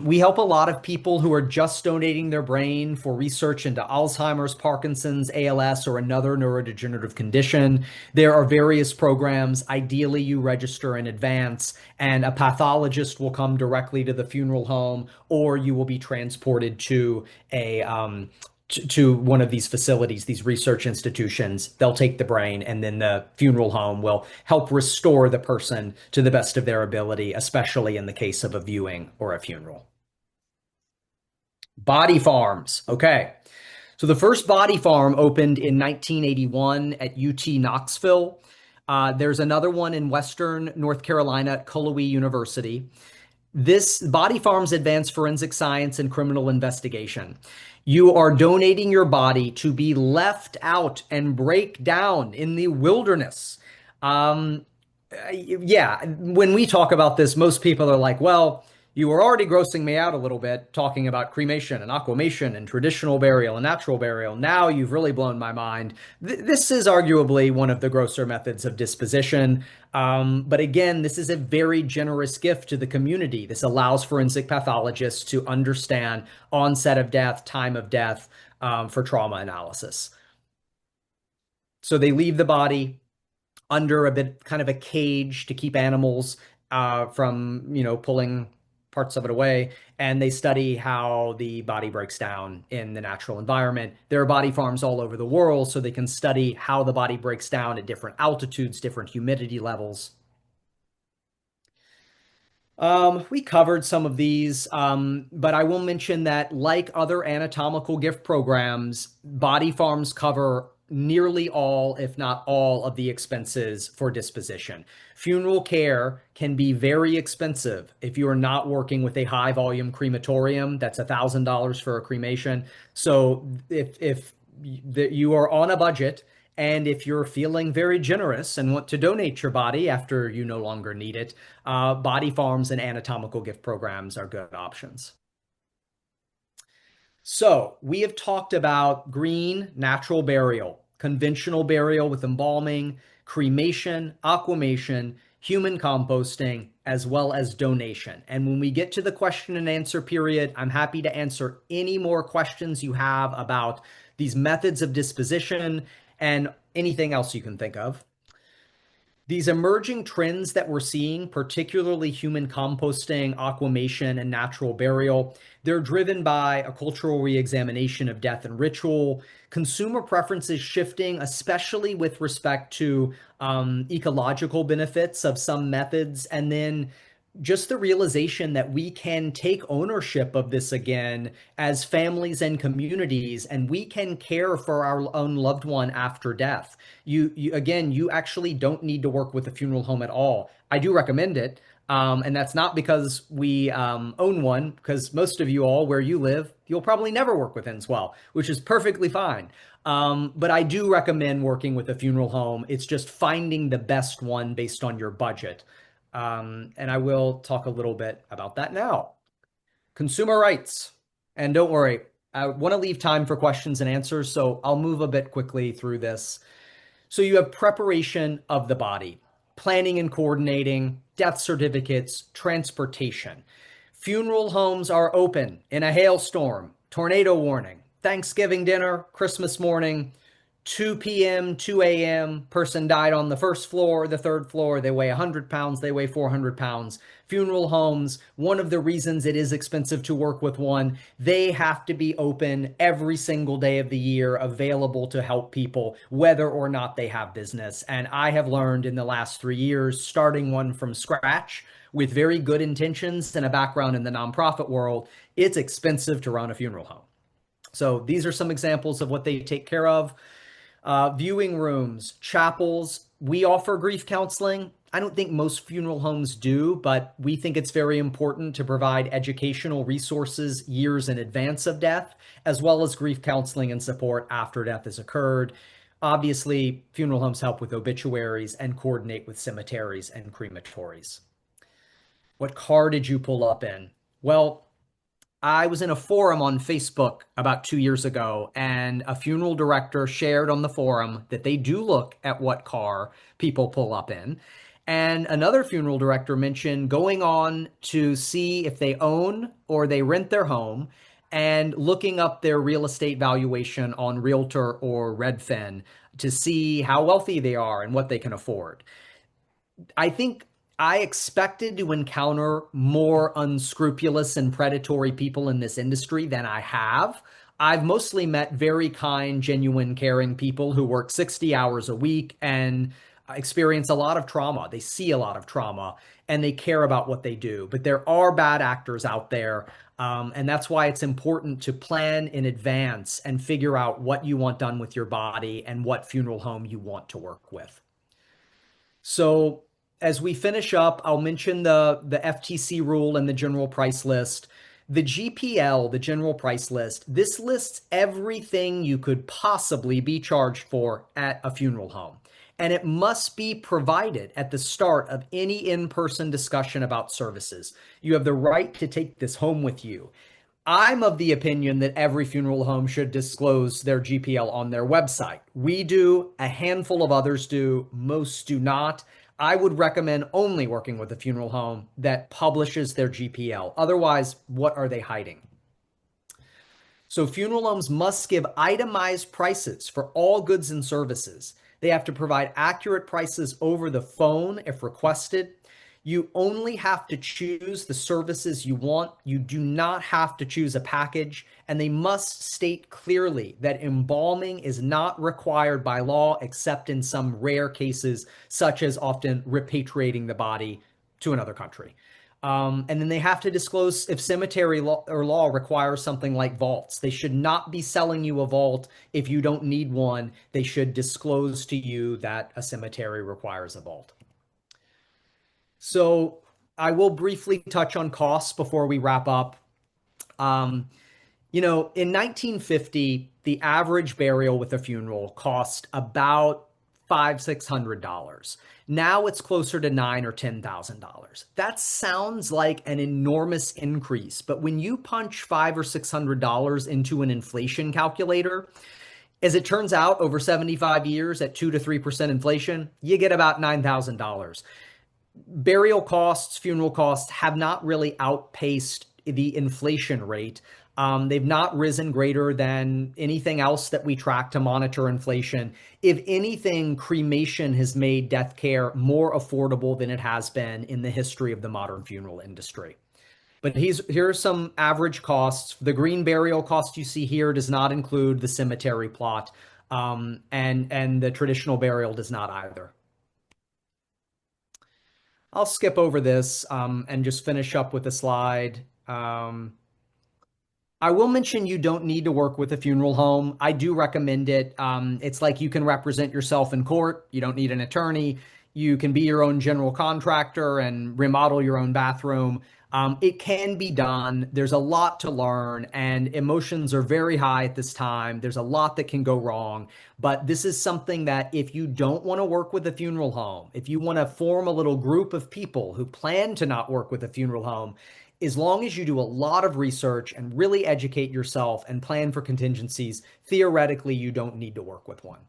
We help a lot of people who are just donating their brain for research into Alzheimer's, Parkinson's, ALS, or another neurodegenerative condition. There are various programs. Ideally, you register in advance, and a pathologist will come directly to the funeral home, or you will be transported to one of these facilities, these research institutions. They'll take the brain, and then the funeral home will help restore the person to the best of their ability, especially in the case of a viewing or a funeral. Body farms. Okay. So the first body farm opened in 1981 at UT Knoxville. There's another one in Western North Carolina at Cullowhee University. This body farms advance forensic science and criminal investigation. You are donating your body to be left out and break down in the wilderness. Yeah, when we talk about this, most people are like, well, you were already grossing me out a little bit talking about cremation and aquamation and traditional burial and natural burial. Now you've really blown my mind. This is arguably one of the grosser methods of disposition. But again, this is a very generous gift to the community. This allows forensic pathologists to understand onset of death, time of death, for trauma analysis. So they leave the body under a bit kind of a cage to keep animals from, pulling parts of it away. And they study how the body breaks down in the natural environment. There are body farms all over the world, so they can study how the body breaks down at different altitudes, different humidity levels. We covered some of these, but I will mention that like other anatomical gift programs, body farms cover nearly all, if not all, of the expenses for disposition. Funeral care can be very expensive if you are not working with a high volume crematorium. That's $1,000 for a cremation. So if you are on a budget, and if you're feeling very generous and want to donate your body after you no longer need it, body farms and anatomical gift programs are good options. So we have talked about green natural burial, conventional burial with embalming, cremation, aquamation, human composting, as well as donation. And when we get to the question and answer period, I'm happy to answer any more questions you have about these methods of disposition and anything else you can think of. These emerging trends that we're seeing, particularly human composting, aquamation, and natural burial, they're driven by a cultural reexamination of death and ritual, consumer preferences shifting, especially with respect to ecological benefits of some methods, and then just the realization that we can take ownership of this again as families and communities, and we can care for our own loved one after death. You actually don't need to work with a funeral home at all. I do recommend it. And that's not because we own one, because most of you all, where you live, you'll probably never work with Endswell, which is perfectly fine. But I do recommend working with a funeral home. It's just finding the best one based on your budget. And I will talk a little bit about that now. Consumer rights. And don't worry, I want to leave time for questions and answers, so I'll move a bit quickly through this. So you have preparation of the body, planning and coordinating, death certificates, transportation. Funeral homes are open in a hailstorm, tornado warning, Thanksgiving dinner, Christmas morning, 2 p.m., 2 a.m., person died on the first floor, the third floor, they weigh 100 pounds, they weigh 400 pounds. Funeral homes, one of the reasons it is expensive to work with one, they have to be open every single day of the year, available to help people, whether or not they have business. And I have learned in the last 3 years, starting one from scratch with very good intentions and a background in the nonprofit world, it's expensive to run a funeral home. So these are some examples of what they take care of. Viewing rooms, chapels. We offer grief counseling. I don't think most funeral homes do, but we think it's very important to provide educational resources years in advance of death, as well as grief counseling and support after death has occurred. Obviously, funeral homes help with obituaries and coordinate with cemeteries and crematories. What car did you pull up in? Well, I was in a forum on Facebook about 2 years ago, and a funeral director shared on the forum that they do look at what car people pull up in. And another funeral director mentioned going on to see if they own or they rent their home and looking up their real estate valuation on Realtor or Redfin to see how wealthy they are and what they can afford. I think I expected to encounter more unscrupulous and predatory people in this industry than I have. I've mostly met very kind, genuine, caring people who work 60 hours a week and experience a lot of trauma. They see a lot of trauma and they care about what they do. But there are bad actors out there. And that's why it's important to plan in advance and figure out what you want done with your body and what funeral home you want to work with. So as we finish up, I'll mention the FTC rule and the general price list. The GPL, the general price list, this lists everything you could possibly be charged for at a funeral home. And it must be provided at the start of any in-person discussion about services. You have the right to take this home with you. I'm of the opinion that every funeral home should disclose their GPL on their website. We do, a handful of others do, most do not. I would recommend only working with a funeral home that publishes their GPL. Otherwise, what are they hiding? So funeral homes must give itemized prices for all goods and services. They have to provide accurate prices over the phone if requested. You only have to choose the services you want. You do not have to choose a package, and they must state clearly that embalming is not required by law except in some rare cases, such as often repatriating the body to another country. And then they have to disclose if cemetery law or law requires something like vaults. They should not be selling you a vault if you don't need one. They should disclose to you that a cemetery requires a vault. So I will briefly touch on costs before we wrap up. Um, in 1950, the average burial with a funeral cost about $600. Now it's closer to $9,000 or $10,000. That sounds like an enormous increase, but when you punch $500 or $600 into an inflation calculator, as it turns out, over 75 years at 2 to 3% inflation, you get about $9,000. Burial costs, funeral costs have not really outpaced the inflation rate. They've not risen greater than anything else that we track to monitor inflation. If anything, cremation has made death care more affordable than it has been in the history of the modern funeral industry. But here are some average costs. The green burial cost you see here does not include the cemetery plot, and the traditional burial does not either. I'll skip over this and just finish up with a slide. I will mention you don't need to work with a funeral home. I do recommend it. It's like you can represent yourself in court. You don't need an attorney. You can be your own general contractor and remodel your own bathroom. It can be done. There's a lot to learn, and emotions are very high at this time. There's a lot that can go wrong, but this is something that if you don't want to work with a funeral home, if you want to form a little group of people who plan to not work with a funeral home, as long as you do a lot of research and really educate yourself and plan for contingencies, theoretically, you don't need to work with one.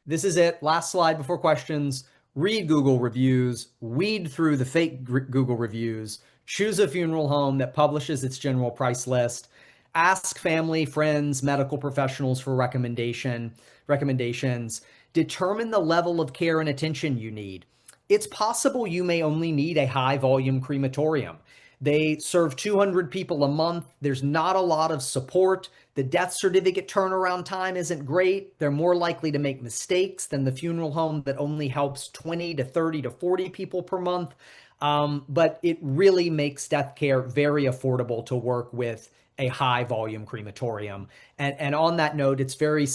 This is it. Last slide before questions. Read Google reviews, weed through the fake Google reviews, choose a funeral home that publishes its general price list, ask family, friends, medical professionals for recommendations, determine the level of care and attention you need. It's possible you may only need a high volume crematorium. They serve 200 people a month. There's not a lot of support. The death certificate turnaround time isn't great. They're more likely to make mistakes than the funeral home that only helps 20 to 30 to 40 people per month. But it really makes death care very affordable to work with a high volume crematorium. And on that note, it's very,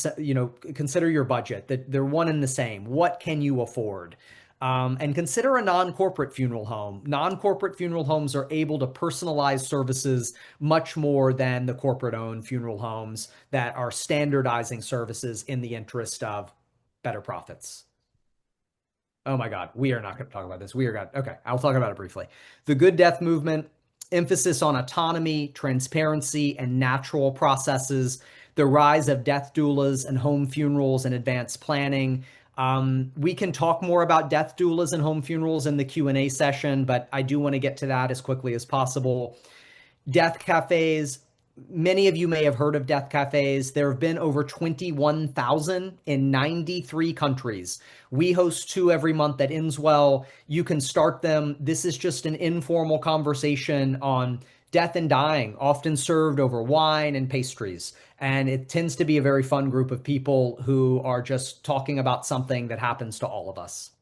consider your budget, that they're one and the same. What can you afford? And consider a non-corporate funeral home. Non-corporate funeral homes are able to personalize services much more than the corporate-owned funeral homes that are standardizing services in the interest of better profits. Oh my God, we are not going to talk about this. Okay, I'll talk about it briefly. The Good Death Movement, emphasis on autonomy, transparency, and natural processes. The rise of death doulas and home funerals and advanced planning. We can talk more about death doulas and home funerals in the Q&A session, but I do want to get to that as quickly as possible. Death cafes. Many of you may have heard of death cafes. There have been over 21,000 in 93 countries. We host 2 every month at Endswell. You can start them. This is just an informal conversation on death and dying, often served over wine and pastries. And it tends to be a very fun group of people who are just talking about something that happens to all of us.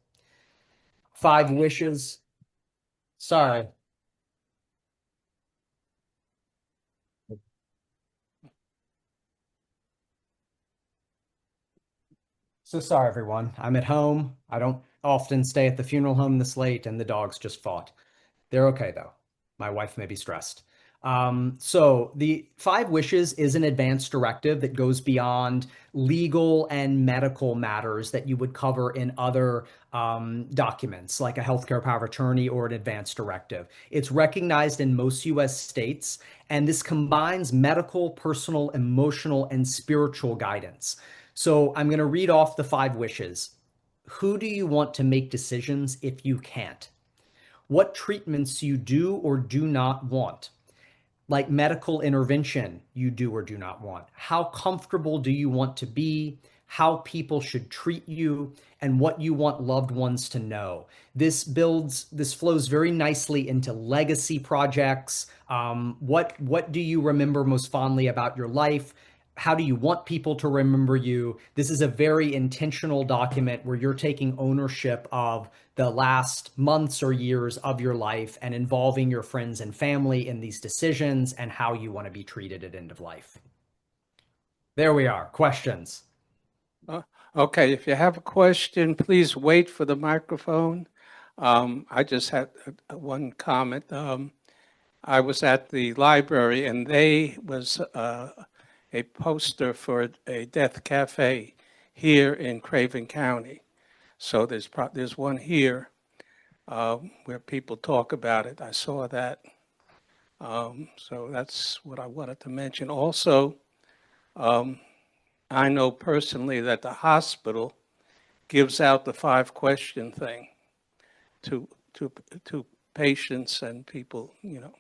5 wishes. Sorry. So sorry, everyone. I'm at home. I don't often stay at the funeral home this late, and the dogs just fought. They're okay, though. My wife may be stressed. So the 5 wishes is an advance directive that goes beyond legal and medical matters that you would cover in other documents, like a healthcare power of attorney or an advance directive. It's recognized in most U.S. states, and this combines medical, personal, emotional, and spiritual guidance. So I'm going to read off the 5 wishes. Who do you want to make decisions if you can't? What treatments you do or do not want? Like medical intervention you do or do not want? How comfortable do you want to be? How people should treat you, and what you want loved ones to know. This flows very nicely into legacy projects. What do you remember most fondly about your life? how do you want people to remember you? This is a very intentional document where you're taking ownership of the last months or years of your life and involving your friends and family in these decisions and how you want to be treated at end of life. There we are. Questions? Uh, Okay, if you have a question, please wait for the microphone. I just had one comment. I was at the library and they was a poster for a death cafe here in Craven County. So there's one here where people talk about it. I saw that. So that's what I wanted to mention. Also, I know personally that the hospital gives out the 5-question thing to to to patients and people, you know.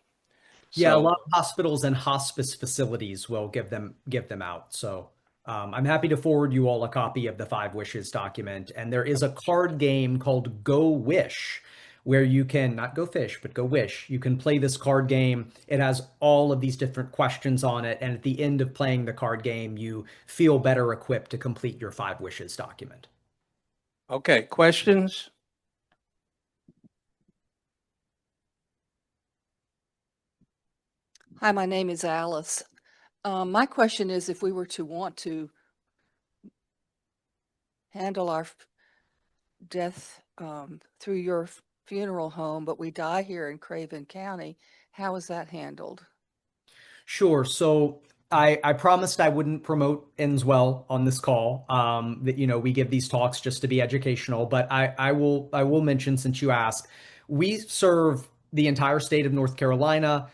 Yeah, a So lot of hospitals and hospice facilities will give them out. So I'm happy to forward you all a copy of the Five Wishes document. And there is a card game called Go Wish, where you can not go fish, but go wish. You can play this card game. It has all of these different questions on it. And at the end of playing the card game, you feel better equipped to complete your Five Wishes document. okay, questions? Hi, my name is Alice. My question is, if we were to want to handle our death through your funeral home, but we die here in Craven County, how is that handled? Sure. So I promised I wouldn't promote Endswell on this call. That we give these talks just to be educational, but I will mention since you asked, we serve the entire state of North Carolina.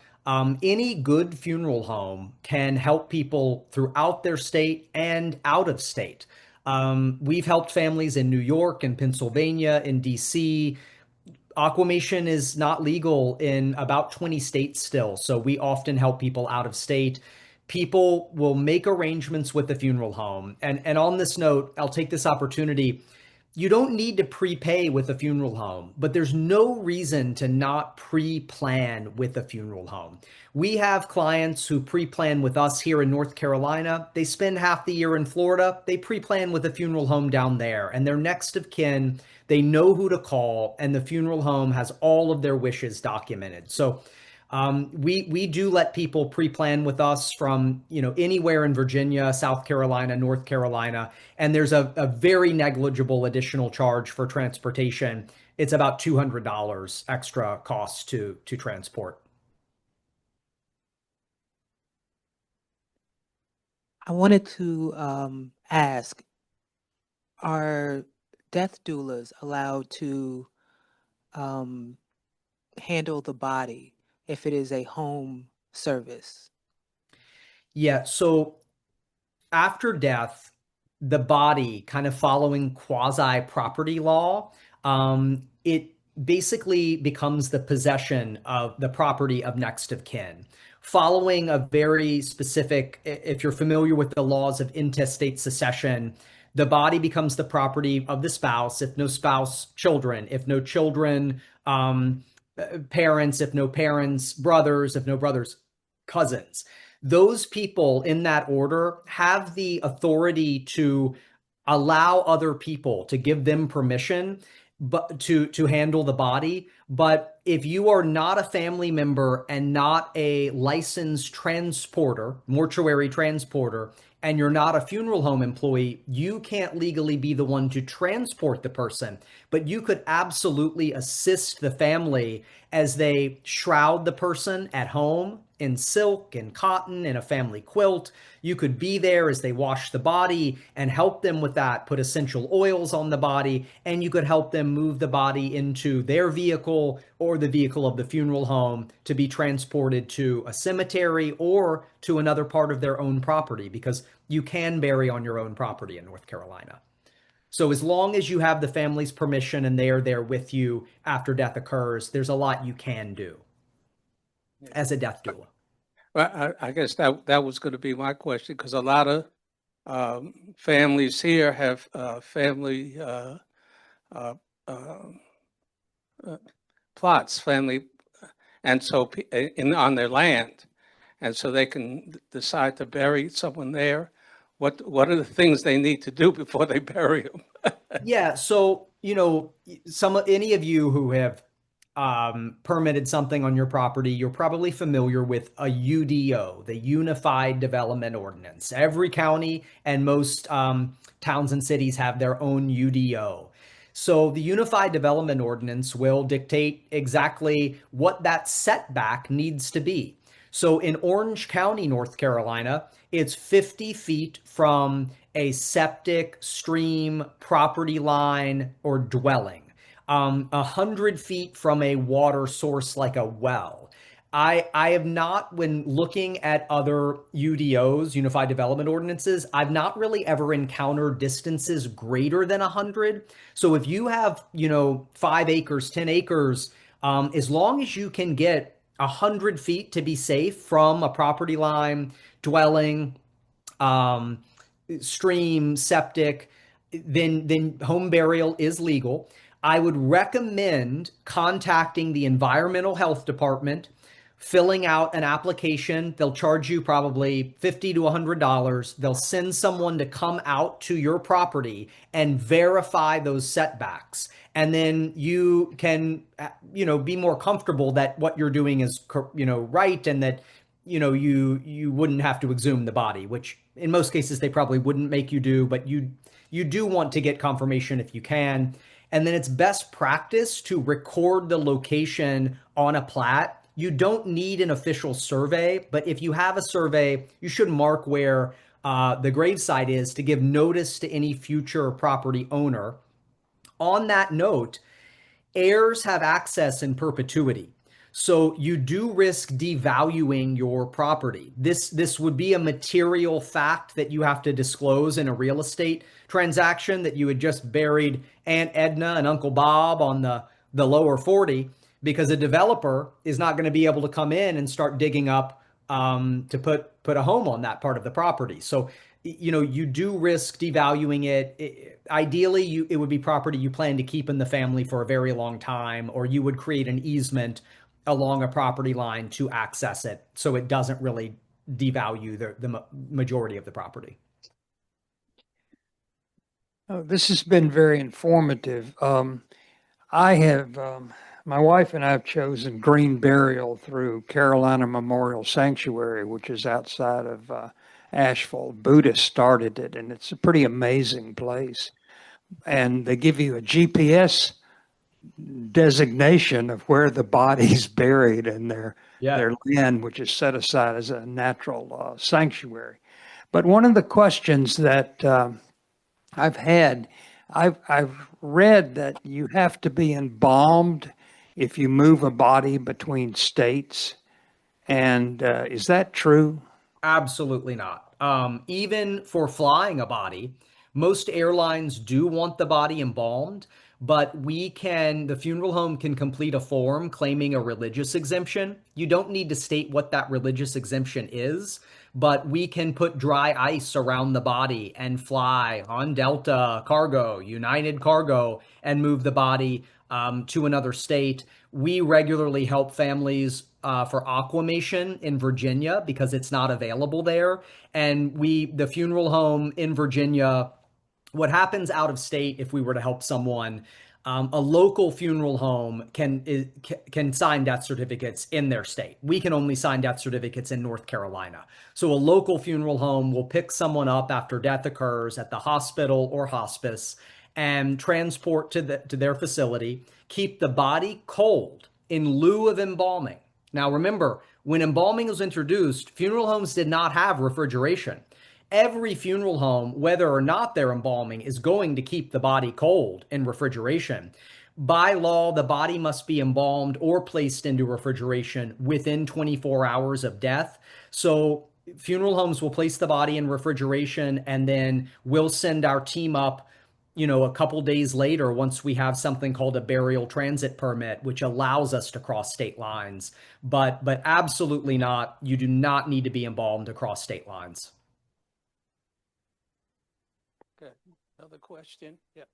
Any good funeral home can help people throughout their state and out of state. We've helped families in New York and Pennsylvania, in DC. Aquamation is not legal in about 20 states still, so we often help people out of state. People will make arrangements with the funeral home. And on this note, I'll take this opportunity. You don't need to prepay with a funeral home, but there's no reason to not pre-plan with a funeral home. We have clients who pre-plan with us here in North Carolina. They spend half the year in Florida. They pre-plan with a funeral home down there, and their next of kin, they know who to call, and the funeral home has all of their wishes documented. So we do let people pre-plan with us from anywhere in Virginia, South Carolina, North Carolina, and there's a very negligible additional charge for transportation. It's about $200 extra cost to transport. I wanted to ask, are death doulas allowed to um, handle the body if it is a home service? Yeah, so after death, the body, kind of following quasi property law, it basically becomes the possession of the property of next of kin. Following a very specific, if you're familiar with the laws of intestate succession, the body becomes the property of the spouse. If no spouse, children. If no children, parents. If no parents, brothers. If no brothers, cousins. Those people in that order have the authority to allow other people to give them permission but to handle the body. But if you are not a family member and not a licensed transporter, mortuary transporter, and you're not a funeral home employee, you can't legally be the one to transport the person, but you could absolutely assist the family as they shroud the person at home in silk and cotton in a family quilt. You could be there as they wash the body and help them with that, put essential oils on the body, and you could help them move the body into their vehicle or the vehicle of the funeral home to be transported to a cemetery or to another part of their own property, because you can bury on your own property in North Carolina. So as long as you have the family's permission and they are there with you after death occurs, there's a lot you can do as a death doula. Well, I guess that was going to be my question, because a lot of families here have family uh, uh, plots, family, and so on their land, and so they can decide to bury someone there? What are the things they need to do before they bury them? Yeah, so any of you who have permitted something on your property, you're probably familiar with a UDO, the Unified Development Ordinance. Every county and most towns and cities have their own UDO. So the Unified Development Ordinance will dictate exactly what that setback needs to be. So in Orange County, North Carolina, it's 50 feet from a septic, stream, property line, or dwelling. 100 feet from a water source like a well. I have not, when looking at other UDOs, Unified Development Ordinances, I've not really ever encountered distances greater than 100. So if you have, 5 acres, 10 acres, as long as you can get 100 feet to be safe from a property line, dwelling, um, stream, septic, then home burial is legal. I would recommend contacting the environmental health department, filling out an application. They'll charge you probably $50 to $100. They'll send someone to come out to your property and verify those setbacks. And then you can, be more comfortable that what you're doing is, right, and that you wouldn't have to exhume the body, which in most cases they probably wouldn't make you do, but you do want to get confirmation if you can. And then it's best practice to record the location on a plat. You don't need an official survey, but if you have a survey, you should mark where the gravesite is to give notice to any future property owner. On that note, heirs have access in perpetuity. So you do risk devaluing your property. This would be a material fact that you have to disclose in a real estate transaction, that you had just buried Aunt Edna and Uncle Bob on the lower 40, because a developer is not going to be able to come in and start digging up to put a home on that part of the property. So you do risk devaluing it. Ideally, it would be property you plan to keep in the family for a very long time, or you would create an easement along a property line to access it, so it doesn't really devalue the majority of the property. This has been very informative. I have, my wife and I have chosen green burial through Carolina Memorial Sanctuary, which is outside of Asheville. Buddhists started it, and it's a pretty amazing place. And they give you a GPS designation of where the body's buried in their land, which is set aside as a natural sanctuary. But one of the questions that I've had, I've read that you have to be embalmed if you move a body between states. And is that true? Absolutely not. Even for flying a body, most airlines do want the body embalmed, but the funeral home can complete a form claiming a religious exemption. You don't need to state what that religious exemption is, but we can put dry ice around the body and fly on Delta Cargo, United Cargo, and move the body to another state. We regularly help families for aquamation in Virginia because it's not available there. And the funeral home in Virginia, what happens out of state, if we were to help someone, a local funeral home can sign death certificates in their state. We can only sign death certificates in North Carolina. So a local funeral home will pick someone up after death occurs at the hospital or hospice and transport to their facility, keep the body cold in lieu of embalming. Now remember, when embalming was introduced, funeral homes did not have refrigeration. Every funeral home, whether or not they're embalming, is going to keep the body cold in refrigeration. By law, the body must be embalmed or placed into refrigeration within 24 hours of death. So funeral homes will place the body in refrigeration, and then we'll send our team up a couple days later once we have something called a burial transit permit, which allows us to cross state lines. But absolutely not. You do not need to be embalmed to cross state lines. Good. Another question? Yep.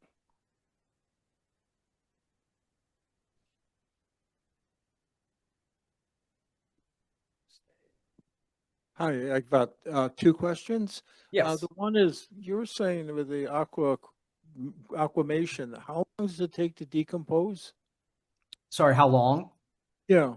Hi, I got two questions. Yes. The one is, you were saying with the aquamation, how long does it take to decompose? Sorry, how long? Yeah.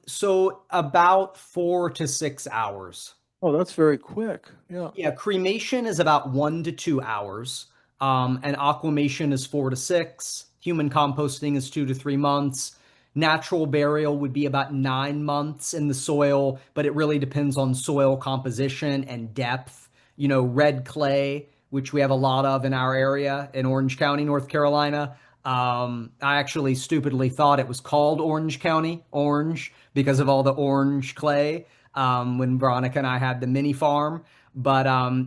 So about 4 to 6 hours. Oh, that's very quick. Yeah. Yeah, cremation is about 1 to 2 hours. And aquamation is 4 to 6. Human composting is 2 to 3 months. Natural burial would be about 9 months in the soil, but it really depends on soil composition and depth. You know, red clay, which we have a lot of in our area in Orange County, North Carolina. I actually stupidly thought it was called Orange County, orange, because of all the orange clay when Veronica and I had the mini farm. But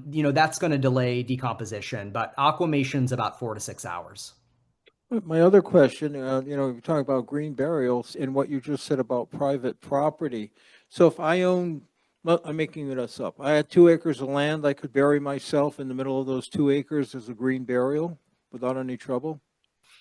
you know, that's going to delay decomposition. But aquamation's about 4 to 6 hours. My other question, you're talking about green burials and what you just said about private property. So if I own, well, I'm making this up. I had 2 acres of land, I could bury myself in the middle of those 2 acres as a green burial without any trouble?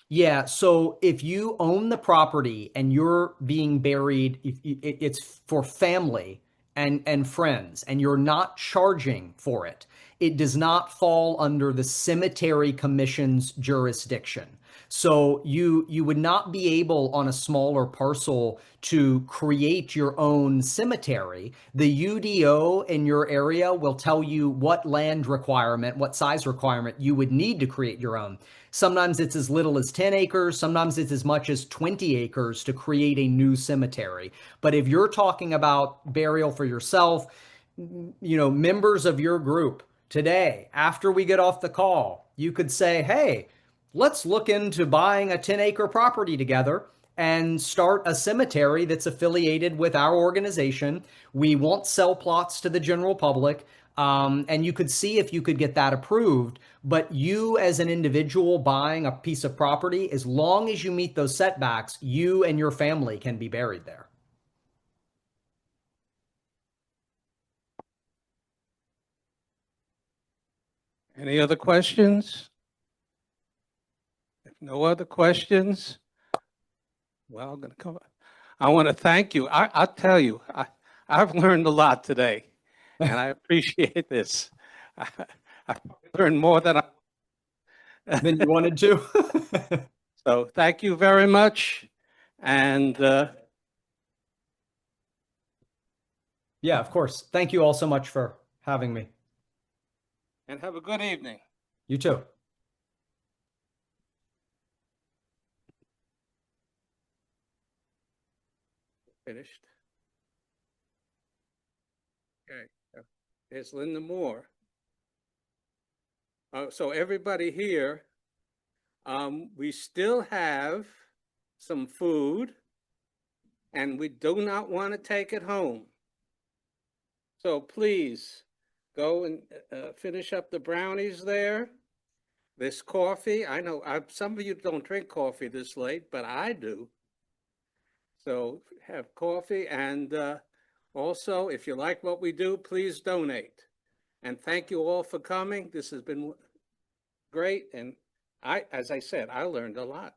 Yeah, so if you own the property and you're being buried, it's for family and friends, and you're not charging for it, it does not fall under the Cemetery Commission's jurisdiction. So you would not be able on a smaller parcel to create your own cemetery. The UDO in your area will tell you what land requirement, what size requirement you would need to create your own. Sometimes it's as little as 10 acres, sometimes it's as much as 20 acres to create a new cemetery. But if you're talking about burial for yourself, you know, members of your group today, after we get off the call, you could say, hey, let's look into buying a 10-acre property together and start a cemetery that's affiliated with our organization. We won't sell plots to the general public. And you could see if you could get that approved. But you, as an individual buying a piece of property, as long as you meet those setbacks, you and your family can be buried there. Any other questions? If no other questions, well, I'm going to come. I want to thank you. I'll tell you, I've learned a lot today, and I appreciate this. I learned more than I. Then you wanted to? So thank you very much, and Yeah, of course. Thank you all so much for having me. have a good evening. You too. Finished. Okay, there's Linda Moore. So everybody here, we still have some food, and we do not want to take it home. So please go and finish up the brownies there. This coffee, I know some of you don't drink coffee this late, but I do. So have coffee, and also, if you like what we do, please donate. And thank you all for coming. This has been great, and as I said, I learned a lot.